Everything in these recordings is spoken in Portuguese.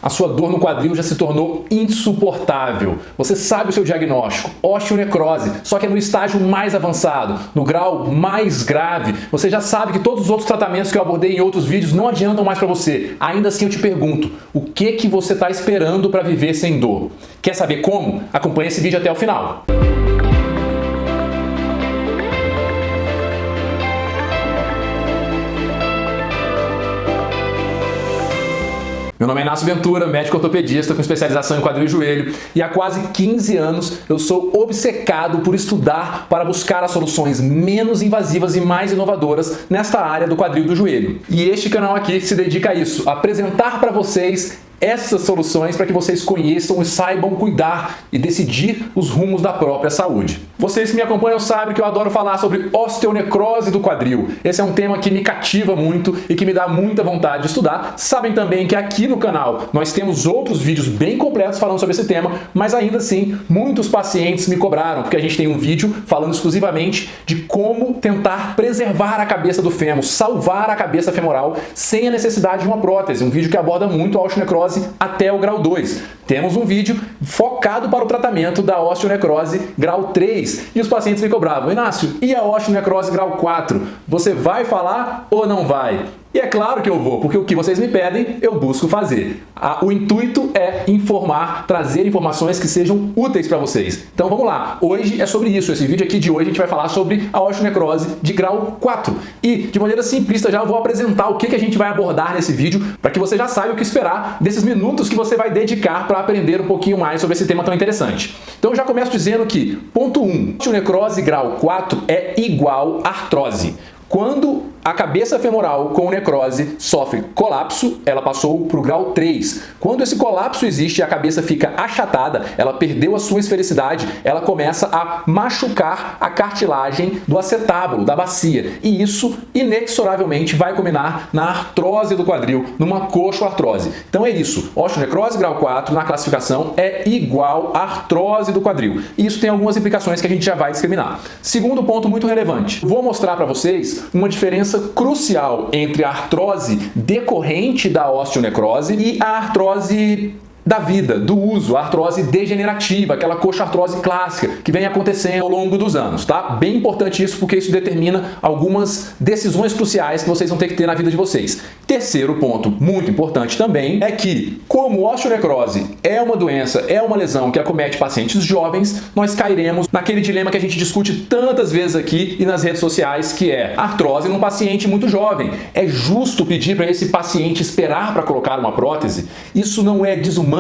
A sua dor no quadril já se tornou insuportável. Você sabe o seu diagnóstico, osteonecrose, só que é no estágio mais avançado, no grau mais grave. Você já sabe que todos os outros tratamentos que eu abordei em outros vídeos não adiantam mais para você. Ainda assim eu te pergunto, o que você está esperando para viver sem dor? Quer saber como? Acompanhe esse vídeo até o final. Meu nome é Inácio Ventura, médico ortopedista com especialização em quadril e joelho, e há quase 15 anos eu sou obcecado por estudar para buscar as soluções menos invasivas e mais inovadoras nesta área do quadril e do joelho. E este canal aqui se dedica a isso, a apresentar para vocês essas soluções para que vocês conheçam e saibam cuidar e decidir os rumos da própria saúde. Vocês que me acompanham sabem que eu adoro falar sobre osteonecrose do quadril. Esse é um tema que me cativa muito e que me dá muita vontade de estudar. Sabem também que aqui no canal nós temos outros vídeos bem completos falando sobre esse tema, mas ainda assim muitos pacientes me cobraram, porque a gente tem um vídeo falando exclusivamente de como tentar preservar a cabeça do fêmur, salvar a cabeça femoral sem a necessidade de uma prótese. Um vídeo que aborda muito a osteonecrose até o grau 2. Temos um vídeo focado para o tratamento da osteonecrose grau 3. E os pacientes me cobravam: Inácio, e a osteonecrose grau 4? Você vai falar ou não vai? E é claro que eu vou, porque o que vocês me pedem, eu busco fazer. O intuito é informar, trazer informações que sejam úteis para vocês. Então vamos lá, hoje é sobre isso. Esse vídeo aqui de hoje a gente vai falar sobre a osteonecrose de grau 4. E de maneira simplista já vou apresentar o que a gente vai abordar nesse vídeo, para que você já saiba o que esperar desses minutos que você vai dedicar para aprender um pouquinho mais sobre esse tema tão interessante. Então eu já começo dizendo que, ponto 1, osteonecrose grau 4 é igual a artrose. Quando a cabeça femoral com necrose sofre colapso, ela passou para o grau 3. Quando esse colapso existe e a cabeça fica achatada, ela perdeu a sua esfericidade, ela começa a machucar a cartilagem do acetábulo, da bacia. E isso, inexoravelmente, vai culminar na artrose do quadril, numa coxoartrose. Então é isso, osteonecrose grau 4 na classificação é igual à artrose do quadril. E isso tem algumas implicações que a gente já vai discriminar. Segundo ponto muito relevante, vou mostrar para vocês uma diferença crucial entre a artrose decorrente da osteonecrose e a artrose da vida, do uso, a artrose degenerativa, aquela coxartrose clássica que vem acontecendo ao longo dos anos, tá? Bem importante isso, porque isso determina algumas decisões cruciais que vocês vão ter que ter na vida de vocês. Terceiro ponto, muito importante também, é que, como osteonecrose é uma doença, é uma lesão que acomete pacientes jovens, nós cairemos naquele dilema que a gente discute tantas vezes aqui e nas redes sociais, que é artrose num paciente muito jovem. É justo pedir para esse paciente esperar para colocar uma prótese? Isso não é desumano.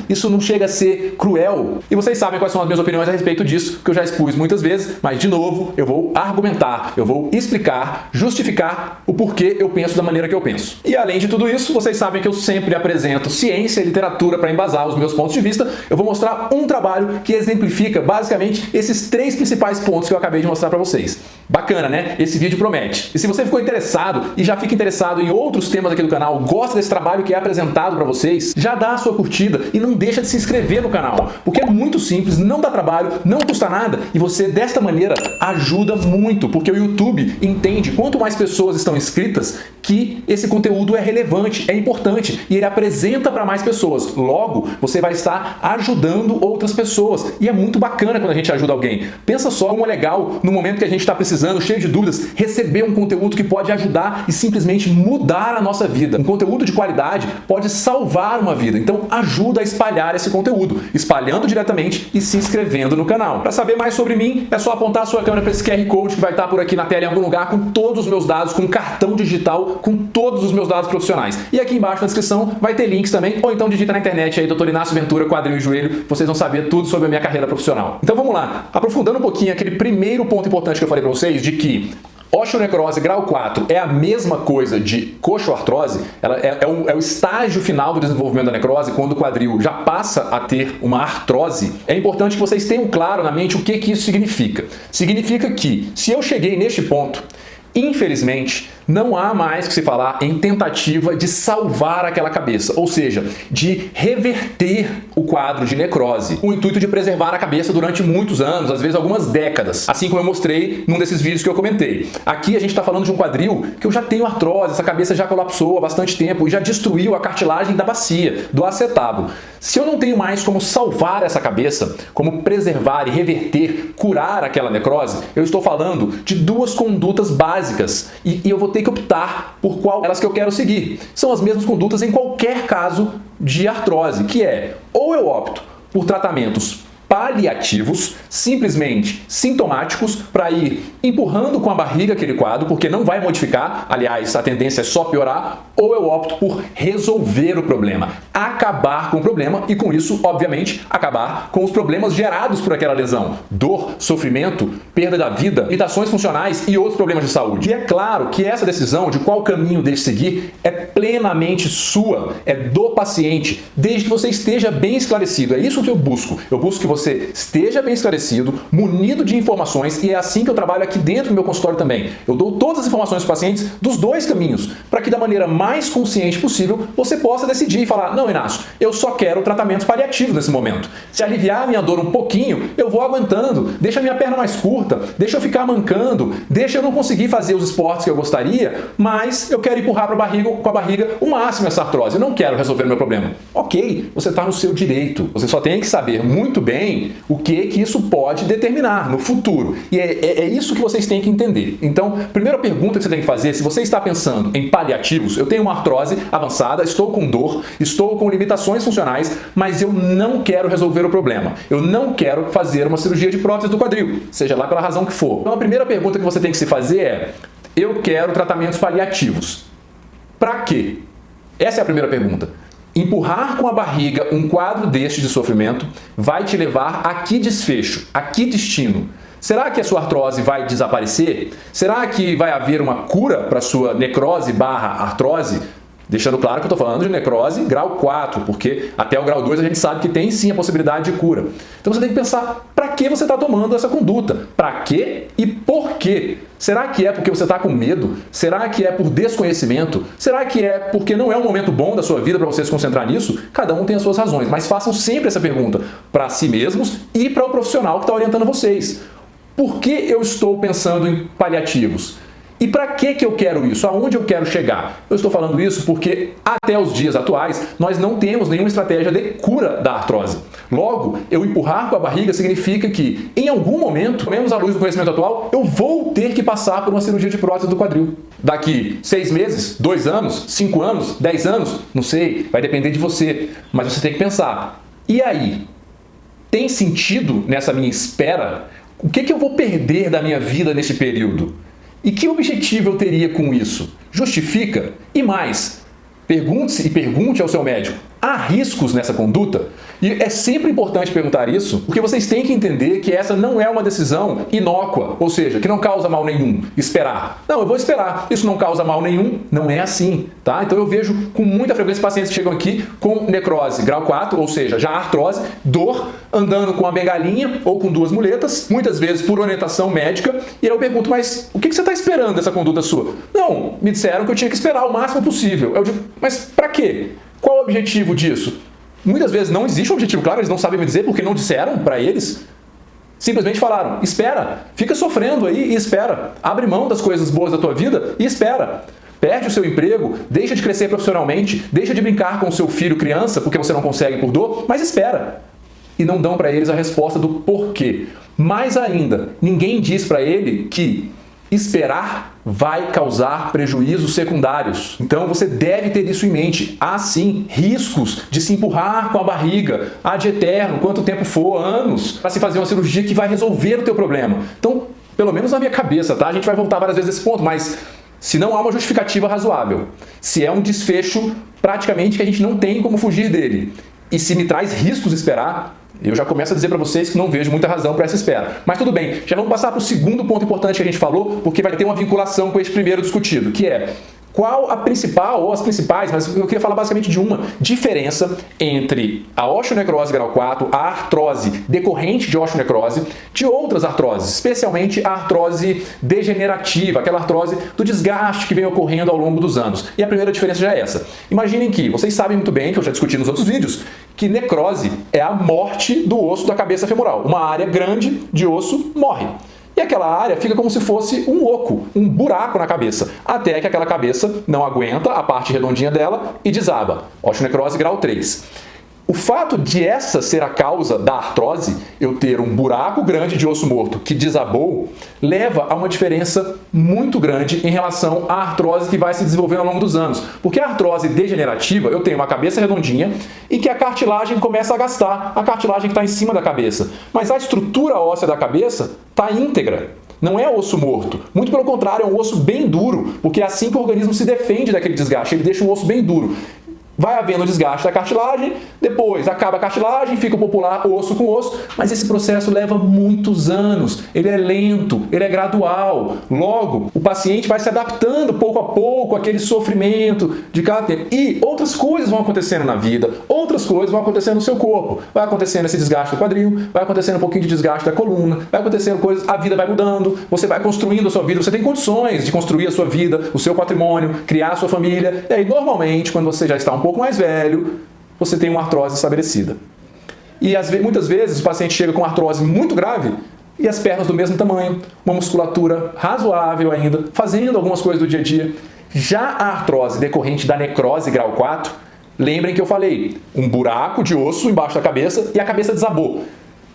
Isso não chega a ser cruel. E vocês sabem quais são as minhas opiniões a respeito disso, que eu já expus muitas vezes, mas de novo eu vou argumentar, eu vou explicar, justificar o porquê eu penso da maneira que eu penso. E além de tudo isso, vocês sabem que eu sempre apresento ciência e literatura para embasar os meus pontos de vista. Eu vou mostrar um trabalho que exemplifica basicamente esses 3 principais pontos que eu acabei de mostrar para vocês. Bacana, né? Esse vídeo promete. E se você ficou interessado e já fica interessado em outros temas aqui do canal, gosta desse trabalho que é apresentado para vocês, já dá a sua curtida e não deixa de se inscrever no canal, porque é muito simples, não dá trabalho, não custa nada e você desta maneira ajuda muito, porque o YouTube entende quanto mais pessoas estão inscritas que esse conteúdo é relevante, é importante e ele apresenta para mais pessoas. Logo, você vai estar ajudando outras pessoas e é muito bacana quando a gente ajuda alguém. Pensa só como é legal no momento que a gente está precisando, cheio de dúvidas, receber um conteúdo que pode ajudar e simplesmente mudar a nossa vida. Um conteúdo de qualidade pode salvar uma vida, então ajuda a espalhar esse conteúdo, espalhando diretamente e se inscrevendo no canal. Para saber mais sobre mim, é só apontar a sua câmera para esse QR Code que vai estar por aqui na tela em algum lugar com todos os meus dados, com cartão digital, com todos os meus dados profissionais. E aqui embaixo na descrição vai ter links também, ou então digita na internet aí Dr. Inácio Ventura, quadril e joelho, vocês vão saber tudo sobre a minha carreira profissional. Então vamos lá, aprofundando um pouquinho aquele primeiro ponto importante que eu falei para vocês, de que osteonecrose grau 4 é a mesma coisa de coxoartrose, ela é o estágio final do desenvolvimento da necrose, quando o quadril já passa a ter uma artrose. É importante que vocês tenham claro na mente o que isso significa. Significa que, se eu cheguei neste ponto, infelizmente, não há mais que se falar em tentativa de salvar aquela cabeça, ou seja, de reverter o quadro de necrose, com o intuito de preservar a cabeça durante muitos anos, às vezes algumas décadas, assim como eu mostrei num desses vídeos que eu comentei. Aqui a gente está falando de um quadril que eu já tenho artrose, essa cabeça já colapsou há bastante tempo e já destruiu a cartilagem da bacia, do acetábulo. Se eu não tenho mais como salvar essa cabeça, como preservar e reverter, curar aquela necrose, eu estou falando de duas condutas básicas e eu vou ter que optar por qual elas que eu quero seguir. São as mesmas condutas em qualquer caso de artrose, que é, ou eu opto por tratamentos paliativos, simplesmente sintomáticos, para ir empurrando com a barriga aquele quadro, porque não vai modificar, aliás, a tendência é só piorar, ou eu opto por resolver o problema, acabar com o problema e com isso, obviamente, acabar com os problemas gerados por aquela lesão, dor, sofrimento, perda da vida, limitações funcionais e outros problemas de saúde. E é claro que essa decisão de qual caminho deve seguir é plenamente sua, é do paciente, desde que você esteja bem esclarecido. É isso que eu busco. Eu busco que você esteja bem esclarecido, munido de informações, e é assim que eu trabalho aqui dentro do meu consultório também. Eu dou todas as informações para os pacientes dos dois caminhos, para que da maneira mais consciente possível você possa decidir e falar: não, Inácio, eu só quero tratamentos paliativos nesse momento. Se aliviar a minha dor um pouquinho, eu vou aguentando, deixa a minha perna mais curta, deixa eu ficar mancando, deixa eu não conseguir fazer os esportes que eu gostaria, mas eu quero empurrar com a barriga o máximo essa artrose, eu não quero resolver o meu problema. Ok, você está no seu direito, você só tem que saber muito bem o que isso pode determinar no futuro. E é isso que vocês têm que entender. Então, primeira pergunta que você tem que fazer, se você está pensando em paliativos, eu tenho uma artrose avançada, estou com dor, estou com limitações funcionais, mas eu não quero resolver o problema. Eu não quero fazer uma cirurgia de prótese do quadril, seja lá pela razão que for. Então, a primeira pergunta que você tem que se fazer é: eu quero tratamentos paliativos. Para quê? Essa é a primeira pergunta. Empurrar com a barriga um quadro deste de sofrimento vai te levar a que desfecho, a que destino? Será que a sua artrose vai desaparecer? Será que vai haver uma cura para a sua necrose / artrose? Deixando claro que eu estou falando de necrose grau 4, porque até o grau 2 a gente sabe que tem sim a possibilidade de cura. Então você tem que pensar para que você está tomando essa conduta, para quê e por quê. Será que é porque você está com medo? Será que é por desconhecimento? Será que é porque não é um momento bom da sua vida para você se concentrar nisso? Cada um tem as suas razões, mas façam sempre essa pergunta para si mesmos e para o profissional que está orientando vocês. Por que eu estou pensando em paliativos? E para que eu quero isso? Aonde eu quero chegar? Eu estou falando isso porque até os dias atuais nós não temos nenhuma estratégia de cura da artrose. Logo, eu empurrar com a barriga significa que em algum momento, pelo menos à luz do conhecimento atual, eu vou ter que passar por uma cirurgia de prótese do quadril. Daqui 6 meses, 2 anos, 5 anos, 10 anos, não sei, vai depender de você. Mas você tem que pensar, e aí? Tem sentido nessa minha espera? O que eu vou perder da minha vida nesse período? E que objetivo eu teria com isso? Justifica? E mais, pergunte-se e pergunte ao seu médico: há riscos nessa conduta? E é sempre importante perguntar isso, porque vocês têm que entender que essa não é uma decisão inócua, ou seja, que não causa mal nenhum, esperar. Não, eu vou esperar, isso não causa mal nenhum, não é assim, tá? Então eu vejo com muita frequência pacientes que chegam aqui com necrose grau 4, ou seja, já artrose, dor, andando com uma bengalinha ou com 2 muletas, muitas vezes por orientação médica, e aí eu pergunto: mas o que você está esperando dessa conduta sua? Não, me disseram que eu tinha que esperar o máximo possível. Eu digo: mas para quê? Qual o objetivo disso? Muitas vezes não existe um objetivo claro, eles não sabem me dizer porque não disseram para eles. Simplesmente falaram: espera, fica sofrendo aí e espera. Abre mão das coisas boas da tua vida e espera. Perde o seu emprego, deixa de crescer profissionalmente, deixa de brincar com o seu filho criança porque você não consegue por dor, mas espera. E não dão para eles a resposta do porquê. Mais ainda, ninguém diz para ele que esperar vai causar prejuízos secundários. Então você deve ter isso em mente. Há sim riscos de se empurrar com a barriga ad eterno, quanto tempo for, anos, para se fazer uma cirurgia que vai resolver o teu problema. Então, pelo menos na minha cabeça, tá? A gente vai voltar várias vezes a esse ponto, mas se não há uma justificativa razoável, se é um desfecho praticamente que a gente não tem como fugir dele, e se me traz riscos esperar, eu já começo a dizer para vocês que não vejo muita razão para essa espera. Mas tudo bem, já vamos passar para o segundo ponto importante que a gente falou, porque vai ter uma vinculação com esse primeiro discutido, que é: qual a principal, ou as principais, mas eu queria falar basicamente de uma diferença entre a osteonecrose grau 4, a artrose decorrente de osteonecrose, de outras artroses, especialmente a artrose degenerativa, aquela artrose do desgaste que vem ocorrendo ao longo dos anos. E a primeira diferença já é essa. Imaginem que, vocês sabem muito bem, que eu já discuti nos outros vídeos, que necrose é a morte do osso da cabeça femoral. Uma área grande de osso morre. E aquela área fica como se fosse um oco, um buraco na cabeça, até que aquela cabeça não aguenta a parte redondinha dela e desaba. Osteonecrose grau 3. O fato de essa ser a causa da artrose, eu ter um buraco grande de osso morto que desabou, leva a uma diferença muito grande em relação à artrose que vai se desenvolvendo ao longo dos anos. Porque a artrose degenerativa, eu tenho uma cabeça redondinha e que a cartilagem começa a gastar, a cartilagem que está em cima da cabeça. Mas a estrutura óssea da cabeça está íntegra. Não é osso morto. Muito pelo contrário, é um osso bem duro, porque é assim que o organismo se defende daquele desgaste, ele deixa o osso bem duro. Vai havendo desgaste da cartilagem, depois acaba a cartilagem, fica o popular osso com osso, mas esse processo leva muitos anos, ele é lento, ele é gradual. Logo, o paciente vai se adaptando pouco a pouco àquele sofrimento de cada tempo. E outras coisas vão acontecendo na vida, outras coisas vão acontecendo no seu corpo. Vai acontecendo esse desgaste do quadril, vai acontecendo um pouquinho de desgaste da coluna, vai acontecendo coisas, a vida vai mudando, você vai construindo a sua vida, você tem condições de construir a sua vida, o seu patrimônio, criar a sua família. E aí, normalmente, quando você já está um pouco mais velho, você tem uma artrose estabelecida. E muitas vezes o paciente chega com artrose muito grave e as pernas do mesmo tamanho, uma musculatura razoável ainda, fazendo algumas coisas do dia a dia. Já a artrose decorrente da necrose grau 4, lembrem que eu falei, um buraco de osso embaixo da cabeça e a cabeça desabou.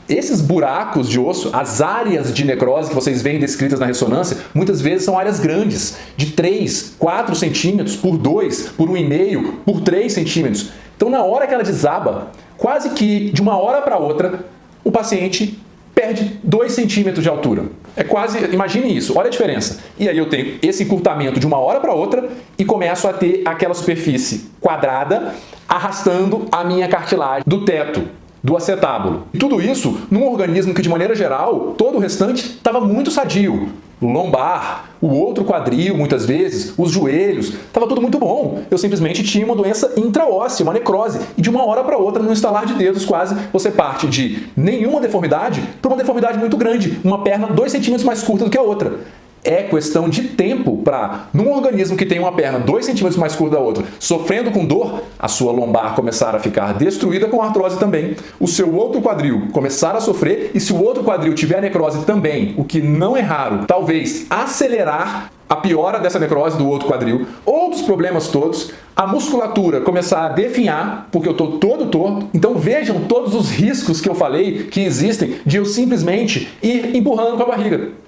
Esses buracos de osso, as áreas de necrose que vocês veem descritas na ressonância, muitas vezes são áreas grandes, de 3, 4 centímetros por 2, por 1,5, por 3 centímetros. Então, na hora que ela desaba, quase que de uma hora para outra, o paciente perde 2 centímetros de altura. É quase, imagine isso, olha a diferença. E aí eu tenho esse encurtamento de uma hora para outra e começo a ter aquela superfície quadrada arrastando a minha cartilagem do teto, do acetábulo. E tudo isso num organismo que, de maneira geral, todo o restante estava muito sadio. O lombar, o outro quadril, muitas vezes, os joelhos, estava tudo muito bom. Eu simplesmente tinha uma doença intraóssea, uma necrose. E de uma hora para outra, num estalar de dedos quase, você parte de nenhuma deformidade para uma deformidade muito grande. Uma perna 2 centímetros mais curta do que a outra. É questão de tempo para, num organismo que tem uma perna 2 centímetros mais curta da outra, sofrendo com dor, a sua lombar começar a ficar destruída com artrose também, o seu outro quadril começar a sofrer, e se o outro quadril tiver necrose também, o que não é raro, talvez acelerar a piora dessa necrose do outro quadril, outros problemas todos, a musculatura começar a definhar, porque eu estou todo torto. Então vejam todos os riscos que eu falei que existem de eu simplesmente ir empurrando com a barriga.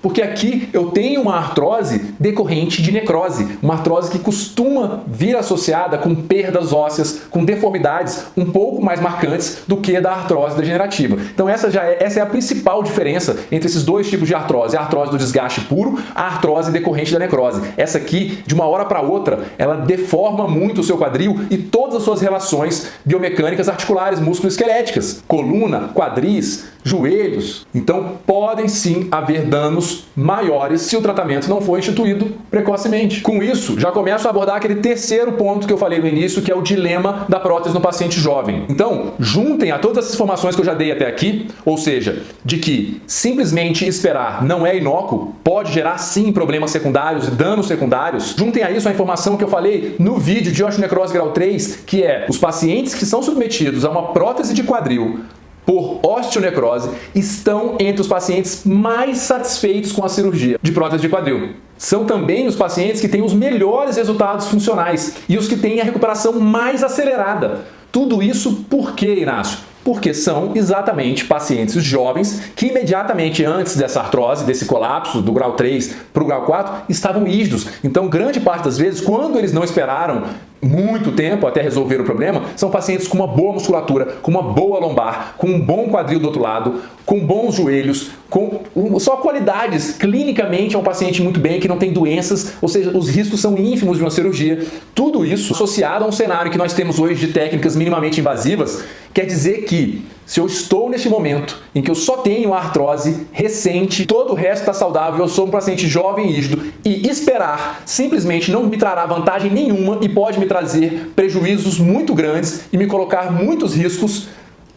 Porque aqui eu tenho uma artrose decorrente de necrose, uma artrose que costuma vir associada com perdas ósseas, com deformidades um pouco mais marcantes do que da artrose degenerativa. Então essa é a principal diferença entre esses dois tipos de artrose, a artrose do desgaste puro, a artrose decorrente da necrose. Essa aqui, de uma hora para outra, ela deforma muito o seu quadril e todas as suas relações biomecânicas articulares, músculo-esqueléticas, coluna, quadris, joelhos. Então podem sim haver danos maiores se o tratamento não for instituído precocemente. Com isso, já começo a abordar aquele terceiro ponto que eu falei no início, que é o dilema da prótese no paciente jovem. Então, juntem a todas essas informações que eu já dei até aqui, ou seja, de que simplesmente esperar não é inócuo, pode gerar sim problemas secundários e danos secundários. Juntem a isso a informação que eu falei no vídeo de osteonecrose grau 3, que é os pacientes que são submetidos a uma prótese de quadril por osteonecrose estão entre os pacientes mais satisfeitos com a cirurgia de prótese de quadril. São também os pacientes que têm os melhores resultados funcionais e os que têm a recuperação mais acelerada. Tudo isso por quê, Inácio? Porque são exatamente pacientes jovens que imediatamente antes dessa artrose, desse colapso do grau 3 para o grau 4, estavam rígidos. Então, grande parte das vezes, quando eles não esperaram muito tempo até resolver o problema, são pacientes com uma boa musculatura, com uma boa lombar, com um bom quadril do outro lado, com bons joelhos, com só qualidades. Clinicamente é um paciente muito bem, que não tem doenças, ou seja, os riscos são ínfimos de uma cirurgia. Tudo isso associado a um cenário que nós temos hoje de técnicas minimamente invasivas, quer dizer que Se eu estou neste momento em que eu só tenho artrose recente, todo o resto está saudável, eu sou um paciente jovem e rígido, e esperar simplesmente não me trará vantagem nenhuma e pode me trazer prejuízos muito grandes e me colocar muitos riscos,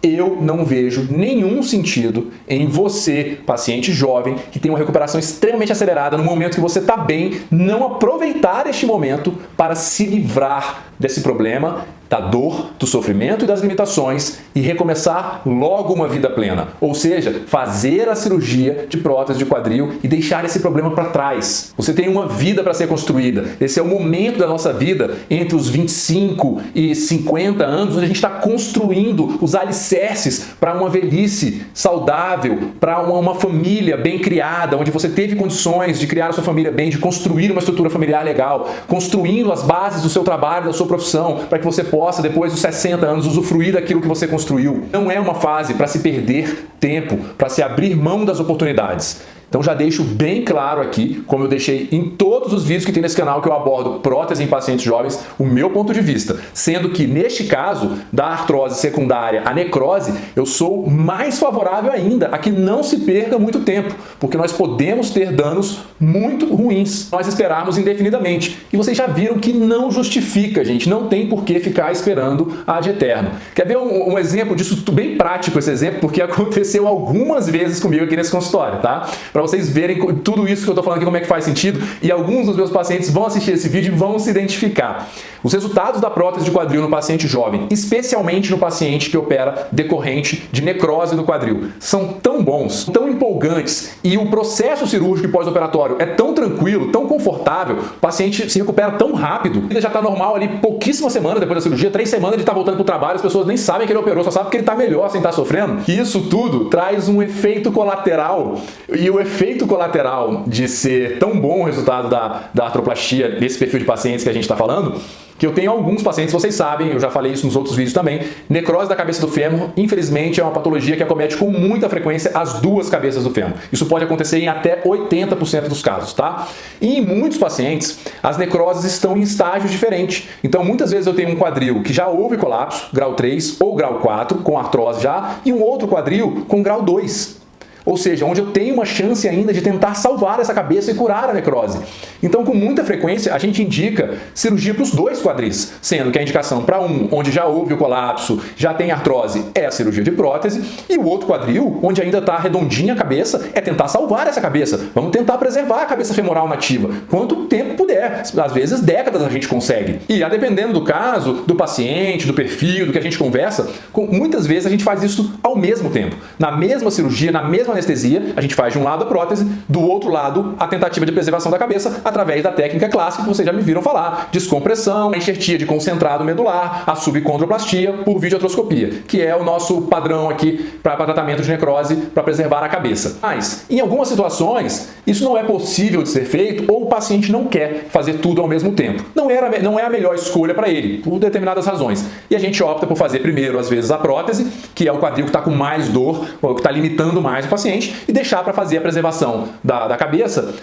eu não vejo nenhum sentido em você, paciente jovem, que tem uma recuperação extremamente acelerada, no momento que você está bem, não aproveitar este momento para se livrar desse problema, da dor, do sofrimento e das limitações e recomeçar logo uma vida plena. Ou seja, fazer a cirurgia de prótese de quadril e deixar esse problema para trás. Você tem uma vida para ser construída. Esse é o momento da nossa vida, entre os 25 e 50 anos, onde a gente está construindo os alicerces para uma velhice saudável, para uma família bem criada, onde você teve condições de criar a sua família bem, de construir uma estrutura familiar legal, construindo as bases do seu trabalho, da sua profissão, para que você possa, depois dos 60 anos, usufruir daquilo que você construiu. Não é uma fase para se perder tempo, para se abrir mão das oportunidades. Então já deixo bem claro aqui, como eu deixei em todos os vídeos que tem nesse canal que eu abordo prótese em pacientes jovens, o meu ponto de vista. Sendo que neste caso, da artrose secundária à necrose, eu sou mais favorável ainda a que não se perca muito tempo, porque nós podemos ter danos muito ruins, nós esperarmos indefinidamente. E vocês já viram que não justifica, gente, não tem por que ficar esperando ad eterno. Quer ver um exemplo disso, bem prático esse exemplo, porque aconteceu algumas vezes comigo aqui nesse consultório, tá? Para vocês verem tudo isso que eu estou falando aqui, como é que faz sentido, e alguns dos meus pacientes vão assistir esse vídeo e vão se identificar. Os resultados da prótese de quadril no paciente jovem, especialmente no paciente que opera decorrente de necrose do quadril, são tão bons, tão empolgantes, e o processo cirúrgico pós-operatório é tão tranquilo, tão confortável, o paciente se recupera tão rápido, ele já está normal ali pouquíssimas semanas depois da cirurgia, 3 semanas ele está voltando para o trabalho, as pessoas nem sabem que ele operou, só sabem que ele está melhor sem estar sofrendo. E isso tudo traz um efeito colateral, e o efeito colateral de ser tão bom o resultado da artroplastia nesse perfil de pacientes que a gente está falando, que eu tenho alguns pacientes, vocês sabem, eu já falei isso nos outros vídeos também, necrose da cabeça do fêmur, infelizmente, é uma patologia que acomete com muita frequência as duas cabeças do fêmur. Isso pode acontecer em até 80% dos casos, tá? E em muitos pacientes, as necroses estão em estágios diferentes. Então, muitas vezes eu tenho um quadril que já houve colapso, grau 3 ou grau 4, com artrose já, e um outro quadril com grau 2. Ou seja, onde eu tenho uma chance ainda de tentar salvar essa cabeça e curar a necrose. Então, com muita frequência, a gente indica cirurgia para os dois quadris, sendo que a indicação para um, onde já houve o colapso, já tem artrose, é a cirurgia de prótese, e o outro quadril, onde ainda está redondinha a cabeça, é tentar salvar essa cabeça. Vamos tentar preservar a cabeça femoral nativa, quanto tempo puder. Às vezes, décadas a gente consegue. E, a dependendo do caso, do paciente, do perfil, do que a gente conversa, muitas vezes a gente faz isso ao mesmo tempo. Na mesma cirurgia, na mesma anestesia, a gente faz de um lado a prótese, do outro lado a tentativa de preservação da cabeça através da técnica clássica que vocês já me viram falar, descompressão, a enxertia de concentrado medular, a subcondroplastia por videoartroscopia, que é o nosso padrão aqui para tratamento de necrose, para preservar a cabeça. Mas, em algumas situações, isso não é possível de ser feito ou o paciente não quer fazer tudo ao mesmo tempo. Não é a melhor escolha para ele, por determinadas razões. E a gente opta por fazer primeiro, às vezes, a prótese, que é o quadril que está com mais dor, ou que está limitando mais o paciente, e deixar para fazer a preservação da cabeça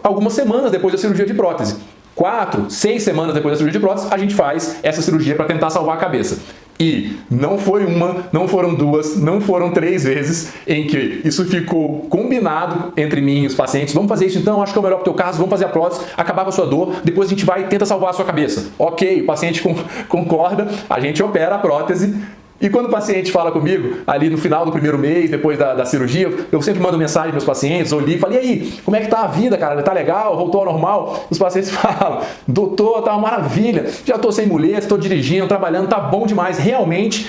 algumas semanas depois da cirurgia de prótese. 4, 6 semanas depois da cirurgia de prótese, a gente faz essa cirurgia para tentar salvar a cabeça. E não foi uma, não foram duas, não foram 3 vezes em que isso ficou combinado entre mim e os pacientes. Vamos fazer isso então, acho que é o melhor para o teu caso, vamos fazer a prótese, acabar com a sua dor, depois a gente vai e tenta salvar a sua cabeça. Ok, o paciente concorda, a gente opera a prótese. E quando o paciente fala comigo, ali no final do primeiro mês, depois da cirurgia, eu sempre mando mensagem para meus pacientes, ou ligo e falo, e aí, como é que tá a vida, cara? Tá legal? Voltou ao normal? Os pacientes falam, doutor, tá uma maravilha, já tô sem muleta, estou dirigindo, trabalhando, tá bom demais. Realmente,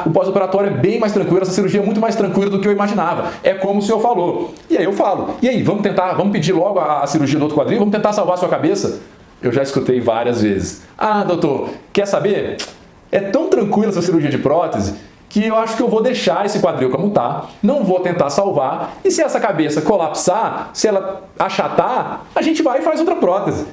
o pós-operatório é bem mais tranquilo, essa cirurgia é muito mais tranquila do que eu imaginava. É como o senhor falou. E aí eu falo, e aí, vamos pedir logo a cirurgia do outro quadril, vamos tentar salvar a sua cabeça? Eu já escutei várias vezes. Ah, doutor, quer saber? É tão tranquila essa cirurgia de prótese que eu acho que eu vou deixar esse quadril como tá, não vou tentar salvar, e se essa cabeça colapsar, se ela achatar, a gente vai e faz outra prótese.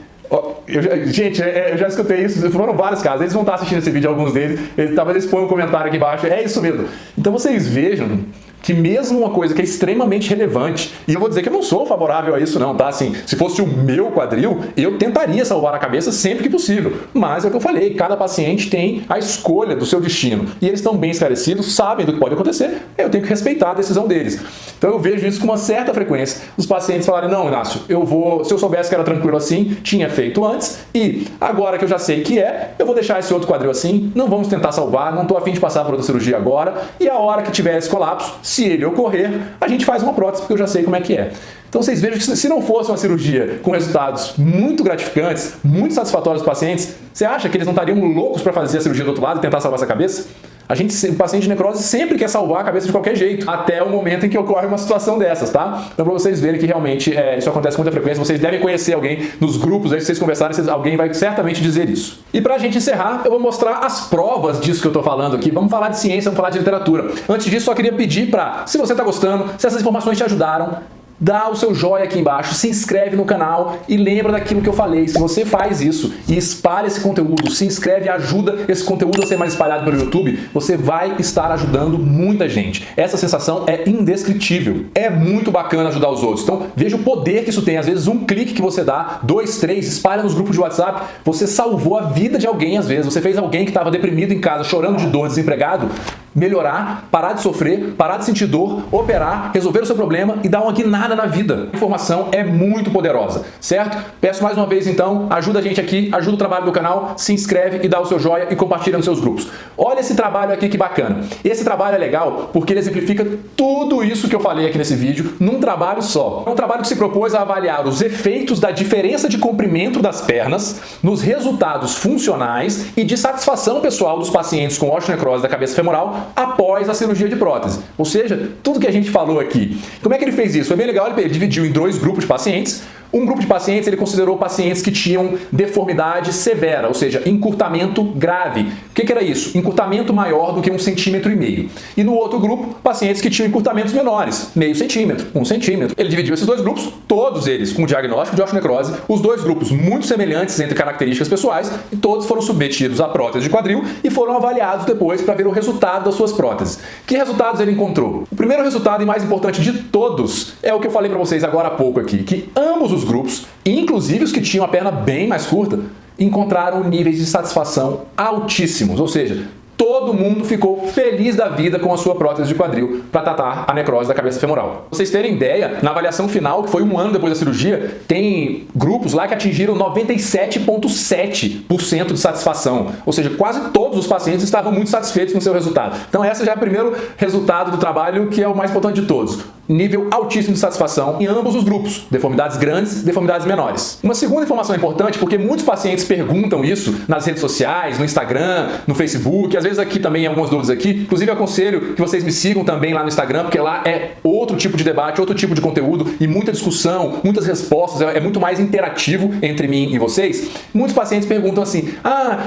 Gente, eu já escutei isso, foram vários casos, eles vão estar assistindo esse vídeo, alguns deles, talvez eles ponham um comentário aqui embaixo, é isso mesmo. Então vocês vejam que mesmo uma coisa que é extremamente relevante, e eu vou dizer que eu não sou favorável a isso não, tá? Assim, se fosse o meu quadril, eu tentaria salvar a cabeça sempre que possível. Mas é o que eu falei, cada paciente tem a escolha do seu destino. E eles estão bem esclarecidos, sabem do que pode acontecer, eu tenho que respeitar a decisão deles. Então eu vejo isso com uma certa frequência. Os pacientes falarem, não, Inácio, se eu soubesse que era tranquilo assim, tinha feito antes, e agora que eu já sei que eu vou deixar esse outro quadril assim, não vamos tentar salvar, não estou a fim de passar por outra cirurgia agora, e a hora que tiver esse colapso, se ele ocorrer, a gente faz uma prótese, porque eu já sei como é que é. Então vocês vejam que se não fosse uma cirurgia com resultados muito gratificantes, muito satisfatórios para os pacientes, você acha que eles não estariam loucos para fazer a cirurgia do outro lado e tentar salvar essa cabeça? O paciente de necrose sempre quer salvar a cabeça de qualquer jeito, até o momento em que ocorre uma situação dessas, tá? Então, para vocês verem que realmente isso acontece com muita frequência, vocês devem conhecer alguém nos grupos, aí que vocês conversarem, alguém vai certamente dizer isso. E pra gente encerrar, eu vou mostrar as provas disso que eu tô falando aqui. Vamos falar de ciência, vamos falar de literatura. Antes disso, só queria pedir se você tá gostando, se essas informações te ajudaram, dá o seu joinha aqui embaixo, se inscreve no canal e lembra daquilo que eu falei. Se você faz isso e espalha esse conteúdo, se inscreve e ajuda esse conteúdo a ser mais espalhado pelo YouTube, você vai estar ajudando muita gente. Essa sensação é indescritível. É muito bacana ajudar os outros. Então veja o poder que isso tem. Às vezes um clique que você dá, 2, 3, espalha nos grupos de WhatsApp, você salvou a vida de alguém às vezes. Você fez alguém que estava deprimido em casa, chorando de dor, desempregado, melhorar, parar de sofrer, parar de sentir dor, operar, resolver o seu problema e dar uma guinada na vida. A informação é muito poderosa, certo? Peço mais uma vez então, ajuda a gente aqui, ajuda o trabalho do canal, se inscreve e dá o seu joinha e compartilha nos seus grupos. Olha esse trabalho aqui que bacana. Esse trabalho é legal porque ele exemplifica tudo isso que eu falei aqui nesse vídeo num trabalho só. É um trabalho que se propôs a avaliar os efeitos da diferença de comprimento das pernas nos resultados funcionais e de satisfação pessoal dos pacientes com osteonecrose da cabeça femoral após a cirurgia de prótese. Ou seja, tudo que a gente falou aqui. Como é que ele fez isso? Foi bem legal, ele dividiu em 2 grupos de pacientes. Um grupo de pacientes ele considerou pacientes que tinham deformidade severa, ou seja, encurtamento grave. O que era isso? Encurtamento maior do que 1,5 cm. E no outro grupo, pacientes que tinham encurtamentos menores, meio centímetro, 1 centímetro. Ele dividiu esses 2 grupos, todos eles com diagnóstico de osteonecrose, os 2 grupos muito semelhantes entre características pessoais, e todos foram submetidos à prótese de quadril e foram avaliados depois para ver o resultado das suas próteses. Que resultados ele encontrou? O primeiro resultado e mais importante de todos é o que eu falei para vocês agora há pouco aqui, que ambos os grupos, inclusive os que tinham a perna bem mais curta, encontraram níveis de satisfação altíssimos, ou seja, todo mundo ficou feliz da vida com a sua prótese de quadril para tratar a necrose da cabeça femoral. Pra vocês terem ideia, na avaliação final, que foi 1 ano depois da cirurgia, tem grupos lá que atingiram 97,7% de satisfação. Ou seja, quase todos os pacientes estavam muito satisfeitos com o seu resultado. Então esse já é o primeiro resultado do trabalho, que é o mais importante de todos. Nível altíssimo de satisfação em ambos os grupos, deformidades grandes e deformidades menores. Uma segunda informação importante, porque muitos pacientes perguntam isso nas redes sociais, no Instagram, no Facebook, às vezes aqui também algumas dúvidas aqui, inclusive aconselho que vocês me sigam também lá no Instagram, porque lá é outro tipo de debate, outro tipo de conteúdo e muita discussão, muitas respostas, é muito mais interativo entre mim e vocês. Muitos pacientes perguntam assim,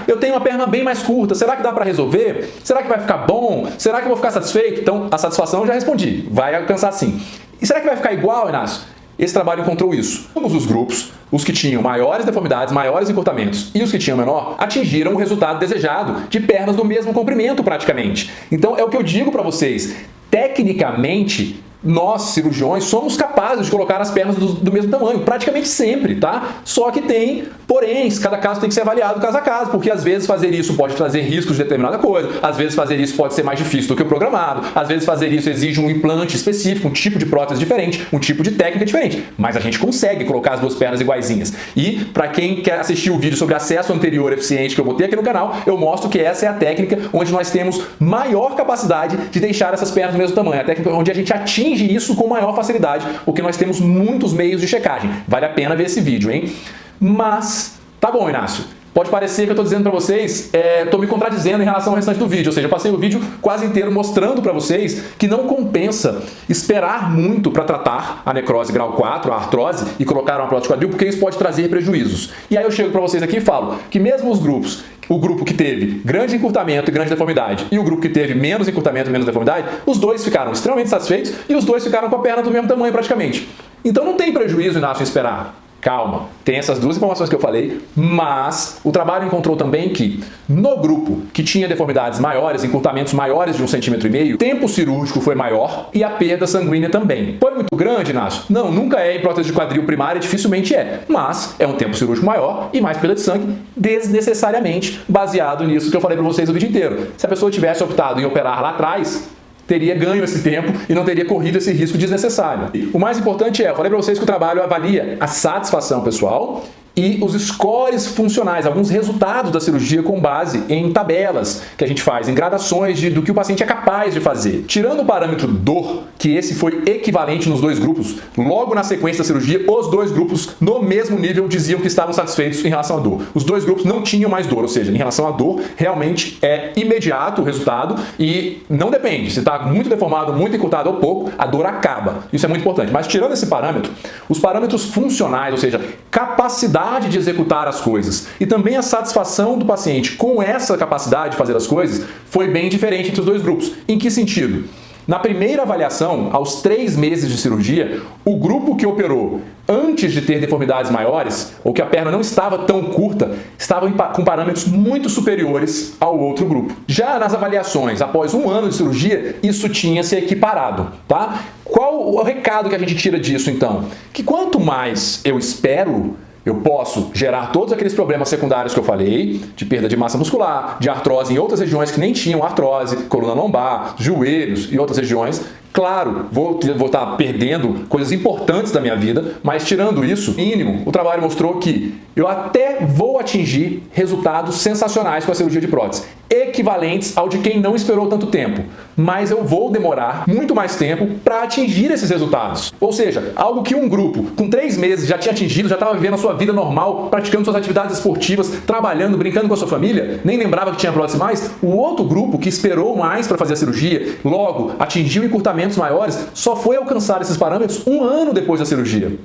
eu tenho uma perna bem mais curta, será que dá para resolver? Será que vai ficar bom? Será que eu vou ficar satisfeito? Então, a satisfação eu já respondi, vai alcançar sim. E será que vai ficar igual, Inácio? Esse trabalho encontrou isso. Ambos os grupos, os que tinham maiores deformidades, maiores encurtamentos e os que tinham menor, atingiram o resultado desejado de pernas do mesmo comprimento praticamente. Então é o que eu digo para vocês, tecnicamente, nós, cirurgiões, somos capazes de colocar as pernas do mesmo tamanho, praticamente sempre, tá? Só que tem poréns, cada caso tem que ser avaliado caso a caso, porque às vezes fazer isso pode trazer riscos de determinada coisa, às vezes fazer isso pode ser mais difícil do que o programado, às vezes fazer isso exige um implante específico, um tipo de prótese diferente, um tipo de técnica diferente, mas a gente consegue colocar as 2 pernas iguaizinhas. E para quem quer assistir o vídeo sobre acesso anterior eficiente que eu botei aqui no canal, eu mostro que essa é a técnica onde nós temos maior capacidade de deixar essas pernas do mesmo tamanho, a técnica onde a gente atinge isso com maior facilidade, porque nós temos muitos meios de checagem. Vale a pena ver esse vídeo, hein? Mas, tá bom, Inácio. Pode parecer que eu estou dizendo para vocês, estou me contradizendo em relação ao restante do vídeo, ou seja, eu passei o vídeo quase inteiro mostrando para vocês que não compensa esperar muito para tratar a necrose grau 4, a artrose, e colocar uma prótese de quadril, porque isso pode trazer prejuízos. E aí eu chego para vocês aqui e falo que mesmo os grupos, o grupo que teve grande encurtamento e grande deformidade e o grupo que teve menos encurtamento e menos deformidade, os dois ficaram extremamente satisfeitos e os dois ficaram com a perna do mesmo tamanho praticamente. Então não tem prejuízo, Inácio, em esperar. Calma, tem essas duas informações que eu falei, mas o trabalho encontrou também que no grupo que tinha deformidades maiores, encurtamentos maiores de 1,5 cm, o tempo cirúrgico foi maior e a perda sanguínea também. Foi muito grande, Inácio? Não, nunca é em prótese de quadril primária, dificilmente é, mas é um tempo cirúrgico maior e mais perda de sangue desnecessariamente, baseado nisso que eu falei para vocês o vídeo inteiro. Se a pessoa tivesse optado em operar lá atrás, teria ganho esse tempo e não teria corrido esse risco desnecessário. O mais importante é, eu falei para vocês que o trabalho avalia a satisfação pessoal e os scores funcionais, alguns resultados da cirurgia com base em tabelas que a gente faz, em gradações do que o paciente é capaz de fazer. Tirando o parâmetro dor, que esse foi equivalente nos dois grupos, logo na sequência da cirurgia, os dois grupos no mesmo nível diziam que estavam satisfeitos em relação à dor. Os dois grupos não tinham mais dor, ou seja, em relação à dor, realmente é imediato o resultado e não depende. Se está muito deformado, muito encurtado ou pouco, a dor acaba. Isso é muito importante. Mas tirando esse parâmetro, os parâmetros funcionais, ou seja, capacidade de executar as coisas e também a satisfação do paciente com essa capacidade de fazer as coisas foi bem diferente entre os dois grupos. Em que sentido? Na primeira avaliação, aos 3 meses de cirurgia, o grupo que operou antes de ter deformidades maiores, ou que a perna não estava tão curta, estava com parâmetros muito superiores ao outro grupo. Já nas avaliações, após 1 ano de cirurgia, isso tinha se equiparado, tá? Qual o recado que a gente tira disso, então? Que quanto mais eu espero, eu posso gerar todos aqueles problemas secundários que eu falei, de perda de massa muscular, de artrose em outras regiões que nem tinham artrose, coluna lombar, joelhos e outras regiões. Claro, vou estar perdendo coisas importantes da minha vida, mas tirando isso, mínimo, o trabalho mostrou que eu até vou atingir resultados sensacionais com a cirurgia de prótese, equivalentes ao de quem não esperou tanto tempo, mas eu vou demorar muito mais tempo para atingir esses resultados. Ou seja, algo que um grupo com 3 meses já tinha atingido, já estava vivendo a sua vida normal, praticando suas atividades esportivas, trabalhando, brincando com a sua família, nem lembrava que tinha prótese mais, o outro grupo que esperou mais para fazer a cirurgia, logo atingiu encurtamentos maiores, só foi alcançar esses parâmetros 1 ano depois da cirurgia.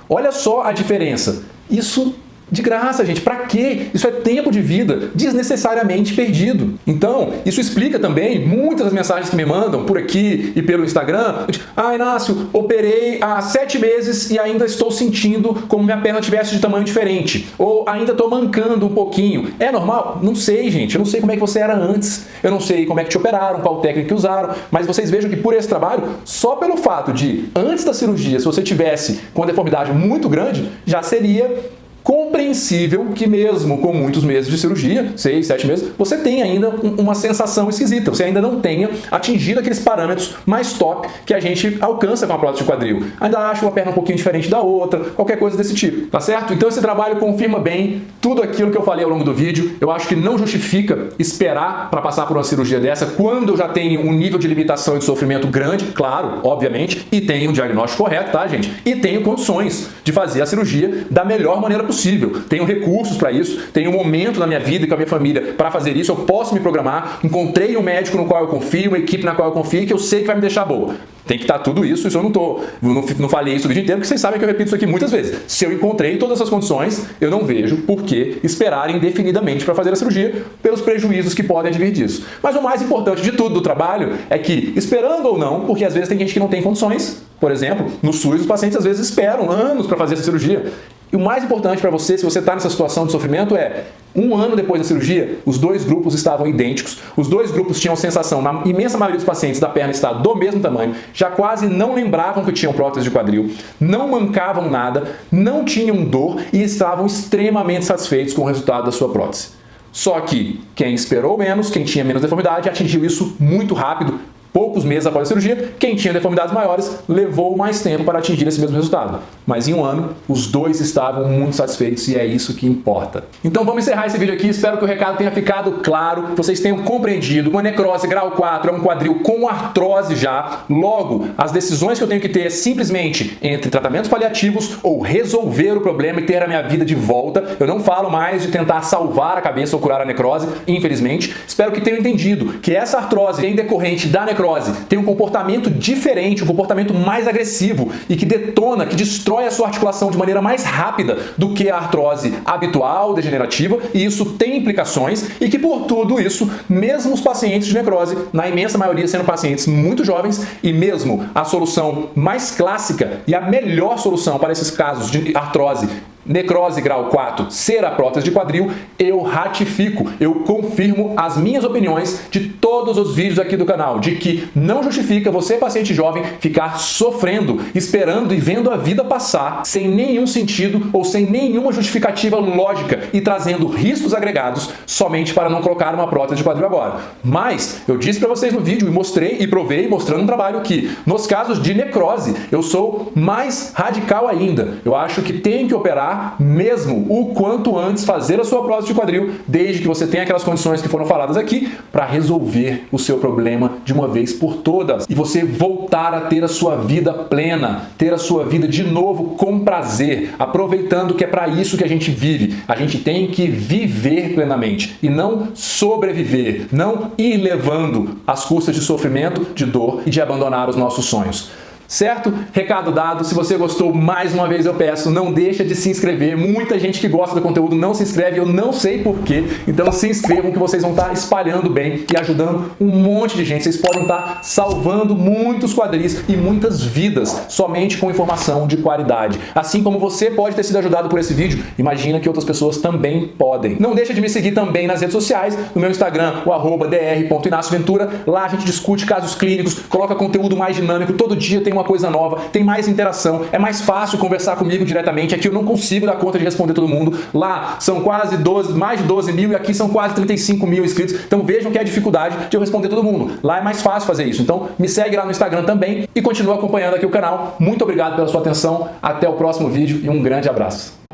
Olha só a diferença. Isso de graça, gente. Pra quê? Isso é tempo de vida desnecessariamente perdido. Então, isso explica também muitas das mensagens que me mandam por aqui e pelo Instagram. Ah, Inácio, operei há 7 meses e ainda estou sentindo como minha perna tivesse de tamanho diferente. Ou ainda estou mancando um pouquinho. É normal? Não sei, gente. Eu não sei como é que você era antes. Eu não sei como é que te operaram, qual técnica que usaram. Mas vocês vejam que por esse trabalho, só pelo fato de, antes da cirurgia, se você tivesse com uma deformidade muito grande, já seria compreensível que mesmo com muitos meses de cirurgia, 6, 7 meses, você tem ainda uma sensação esquisita, você ainda não tenha atingido aqueles parâmetros mais top que a gente alcança com a prótese de quadril. Ainda acho uma perna um pouquinho diferente da outra, qualquer coisa desse tipo, tá certo? Então esse trabalho confirma bem tudo aquilo que eu falei ao longo do vídeo. Eu acho que não justifica esperar para passar por uma cirurgia dessa quando eu já tenho um nível de limitação e de sofrimento grande, claro, obviamente, e tenho um diagnóstico correto, tá, gente? E tenho condições de fazer a cirurgia da melhor maneira possível. Tenho recursos para isso, tenho um momento na minha vida e com a minha família para fazer isso, eu posso me programar, encontrei um médico no qual eu confio, uma equipe na qual eu confio e que eu sei que vai me deixar boa. Tem que estar tudo isso, eu não falei isso o vídeo inteiro, porque vocês sabem que eu repito isso aqui muitas vezes. Se eu encontrei todas essas condições, eu não vejo por que esperar indefinidamente para fazer a cirurgia pelos prejuízos que podem advir disso. Mas o mais importante de tudo do trabalho é que, esperando ou não, porque às vezes tem gente que não tem condições, por exemplo, no SUS os pacientes às vezes esperam anos para fazer essa cirurgia. E o mais importante para você, se você está nessa situação de sofrimento, é 1 ano depois da cirurgia, os dois grupos estavam idênticos, os dois grupos tinham sensação, na imensa maioria dos pacientes, da perna estar do mesmo tamanho, já quase não lembravam que tinham prótese de quadril, não mancavam nada, não tinham dor e estavam extremamente satisfeitos com o resultado da sua prótese. Só que quem esperou menos, quem tinha menos deformidade, atingiu isso muito rápido, poucos meses após a cirurgia. Quem tinha deformidades maiores levou mais tempo para atingir esse mesmo resultado. Mas em 1 ano, os dois estavam muito satisfeitos e é isso que importa. Então vamos encerrar esse vídeo aqui. Espero que o recado tenha ficado claro, que vocês tenham compreendido. Uma necrose grau 4 é um quadril com artrose já. Logo, as decisões que eu tenho que ter é simplesmente entre tratamentos paliativos ou resolver o problema e ter a minha vida de volta. Eu não falo mais de tentar salvar a cabeça ou curar a necrose, infelizmente. Espero que tenham entendido que essa artrose em decorrente da necrose necrose tem um comportamento diferente, um comportamento mais agressivo e que detona, que destrói a sua articulação de maneira mais rápida do que a artrose habitual, degenerativa, e isso tem implicações e que por tudo isso, mesmo os pacientes de necrose, na imensa maioria sendo pacientes muito jovens, e mesmo a solução mais clássica e a melhor solução para esses casos de artrose necrose grau 4 ser a prótese de quadril, eu ratifico, eu confirmo as minhas opiniões de todos os vídeos aqui do canal, de que não justifica você, paciente jovem, ficar sofrendo, esperando e vendo a vida passar sem nenhum sentido ou sem nenhuma justificativa lógica e trazendo riscos agregados somente para não colocar uma prótese de quadril agora. Mas eu disse para vocês no vídeo e mostrei e provei, mostrando um trabalho que nos casos de necrose eu sou mais radical ainda. Eu acho que tem que operar mesmo o quanto antes, fazer a sua prótese de quadril, desde que você tenha aquelas condições que foram faladas aqui, para resolver o seu problema de uma vez por todas e você voltar a ter a sua vida plena, ter a sua vida de novo com prazer, aproveitando que é para isso que a gente vive. A gente tem que viver plenamente e não sobreviver, não ir levando as custas de sofrimento, de dor e de abandonar os nossos sonhos. Certo? Recado dado. Se você gostou, mais uma vez eu peço, não deixa de se inscrever. Muita gente que gosta do conteúdo não se inscreve, eu não sei porquê. Então se inscrevam que vocês vão estar espalhando bem e ajudando um monte de gente. Vocês podem estar salvando muitos quadris e muitas vidas somente com informação de qualidade. Assim como você pode ter sido ajudado por esse vídeo, imagina que outras pessoas também podem. Não deixa de me seguir também nas redes sociais, no meu Instagram, o @dr.inacioventura. Lá a gente discute casos clínicos, coloca conteúdo mais dinâmico, todo dia tem uma coisa nova, tem mais interação, é mais fácil conversar comigo diretamente. Aqui eu não consigo dar conta de responder todo mundo. Lá são quase mais de 12 mil e aqui são quase 35 mil inscritos. Então vejam que é a dificuldade de eu responder todo mundo. Lá é mais fácil fazer isso. Então me segue lá no Instagram também e continua acompanhando aqui o canal. Muito obrigado pela sua atenção. Até o próximo vídeo e um grande abraço.